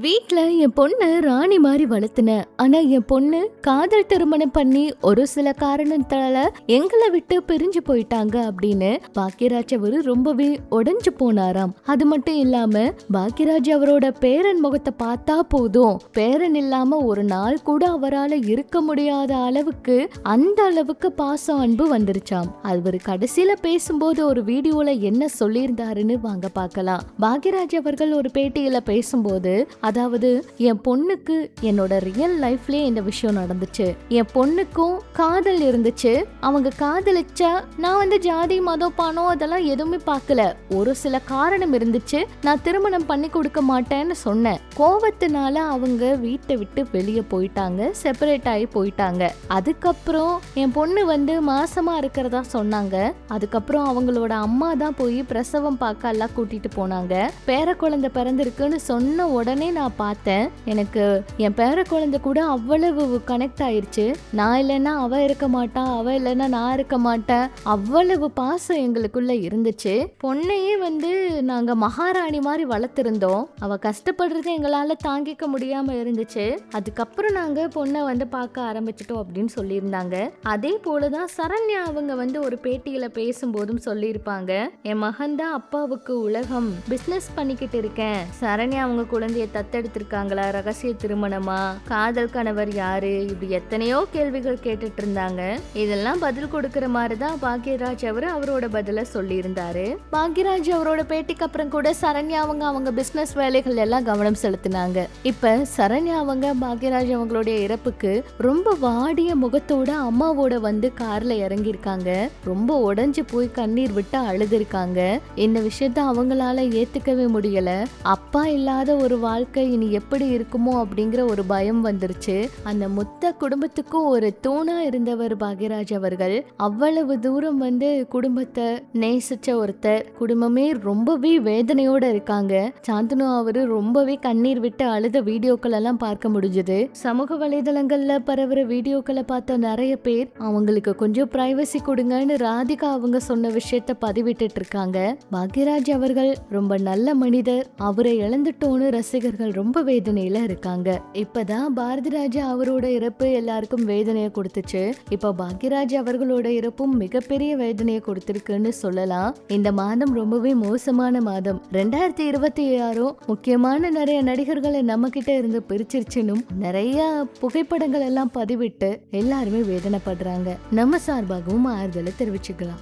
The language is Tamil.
வீட்ல என் பொண்ணு ராணி மாதிரி வளர்த்துனேன். ஆனா என் பொண்ணு காதல் திருமணம் பண்ணி ஒரு சில காரணத்தால எங்களை விட்டு பிரிஞ்சு போயிட்டாங்க அப்படின்னு பாக்கியராஜ் அவரு ரொம்பவே உடைஞ்சு போனாராம். அது மட்டும் இல்லாம பாக்கியராஜ் அவரோட பேரன் முகத்தை பார்த்தா போதும், பேரன் இல்லாம ஒரு நாள் கூட அவரால் இருக்க முடியாத அளவுக்கு அந்த அளவுக்கு பாசம் அன்பு வந்துருச்சாம். அவர் கடைசியில பேசும்போது ஒரு வீடியோல என்ன சொல்லியிருந்தாருன்னு வாங்க பார்க்கலாம். பாக்கியராஜ் அவர்கள் ஒரு பேட்டியில பேசும்போது, அதாவது என் பொண்ணுக்கு என்னோட ரியல் லைஃப்லயே இந்த விஷயம் நடந்துச்சு. என் பொண்ணுக்கும் காதல் இருந்துச்சு. அவங்க காதலிச்சா நான் ஜாதி மதம் பணம் அதெல்லாம் எதுவுமே பார்க்கல. ஒரு சில காரணம் இருந்துச்சு, நான் திருமணம் பண்ணி கொடுக்க மாட்டேன்னு சொன்னேன். கோவத்தினால அவங்க வீட்டை விட்டு வெளியே போயிட்டாங்க, செப்பரேட் ஆகி போயிட்டாங்க. அதுக்கப்புறம் என் பொண்ணு மாசமா இருக்கிறதா சொன்னாங்க. அதுக்கப்புறம் அவங்களோட அம்மா தான் போய் பிரசவம் பார்க்க எல்லாம் கூட்டிட்டு போனாங்க. பேர குழந்தை பிறந்திருக்குன்னு சொன்ன உடனே நான் பார்த்தேன். எனக்கு என் பேர குழந்தை கூட அவ்வளவு கனெக்ட் ஆயிருச்சு. நான் இல்லைன்னா அவ இருக்க மாட்டா, அவ இல்லைன்னா நான் இருக்க மாட்டேன். அவ்வளவு பாசம் எங்களுக்குள்ள இருந்துச்சு. பொண்ணையே நாங்க மகாராணி மாதிரி வளர்த்திருந்தோம். அவ கஷ்டப்படுறது எங்களால தாங்கிக்க முடியாம இருந்துச்சு. அதுக்கப்புறம் நாங்க பொண்ணை பார்க்க ஆரம்பிச்சிட்டோம் அப்படின்னு சொல்லியிருந்தாங்க. அதே போலதான் சரண்யா அவங்க ஒரு பேட்டியில பேசும்போதும் சொல்லியிருப்பாங்க, என் மகன் தான் அப்பாவுக்கு உலகம், பிசினஸ் பண்ணிக்கிட்டு இருக்கேன். சரண்யா அவங்க குழந்தைய தத்தெடுத்திருக்காங்களா, ரகசிய திருமணமா, காதல் கணவர் யாரு, இப்படி எத்தனையோ கேள்விகள் கேட்டுட்டு இருந்தாங்க. இதெல்லாம் பதில் கொடுக்கிற மாதிரிதான் பாக்யராஜ் அவரோட பதில சொல்லி இருந்தாரு. பாக்யராஜ் அவரோட பேட்டிக்கு அப்புறம் கூட சரண்யா அவங்க பிசினஸ் வேலைகள் எல்லாம் கவனம் செலுத்தினாங்க. இப்ப சரண்யா பாக்யராஜ் அவங்களுடைய இறப்புக்கு ரொம்ப வாடிய முகத்தோட அம்மாவோட கார்ல இறங்கி இருக்காங்க. ரொம்ப உடைஞ்சு போய் கண்ணீர் விட்டு அழுதுருக்காங்க. இந்த விஷயத்த அவங்களால ஏத்துக்கவே முடியல. அப்பா இல்லாத ஒரு வாழ்க்கை இனி எப்படி இருக்குமோ அப்படிங்கிற ஒரு பயம் வந்துருச்சு. அந்த மொத்த குடும்பத்துக்கும் ஒரு தூணா இருந்தவர் பாக்யராஜ் அவர்கள். அவ்வளவு தூரம் குடும்பத்தை நேசிச்ச ஒருத்தர். குடும்பமே ரொம்பவே வேதனையோட இருக்காங்க. சாந்தனு அவரு ரொம்பவே கண்ணீர் விட்டு அழுத வீடியோக்கள் எல்லாம் பார்க்க முடிஞ்சது. சமூக வலைதளங்கள்ல பரவுற வீடியோக்களை பார்த்த நிறைய பேர் அவங்களுக்கு கொஞ்சம் பிரைவசி கொடுங்கன்னு ராதிகா அவங்க சொன்ன விஷயத்த பதிவிட்டு இருக்காங்க. பாக்யராஜ் அவர்கள் ரொம்ப நல்ல மனிதர், அவரை இழந்துட்டோன்னு ரசிகர்கள் ரொம்ப வேதனையில இருக்காங்க. இப்பதான் பாரதி ராஜா அவரோட இறப்பு எல்லாருக்கும் வேதனையை கொடுத்துச்சு. இப்ப பாக்யராஜ் அவர்களோட இறப்பும் மிகப்பெரிய வேதனையை கொடுத்திருக்குன்னு சொல்லலாம். இந்த மாதம் ரொம்பவே மோசமான மாதம். 2026 முக்கியமான நிறைய நடிகர்களை நம்ம கிட்ட இருந்து பிரிச்சிருச்சுன்னு நிறைய புகைப்படங்கள் எல்லாம் பதிவிட்டு எல்லாருமே வேதனைப்படுறாங்க. நம்ம சார்பாகவும் ஆறுதலை தெரிவிச்சுக்கலாம்.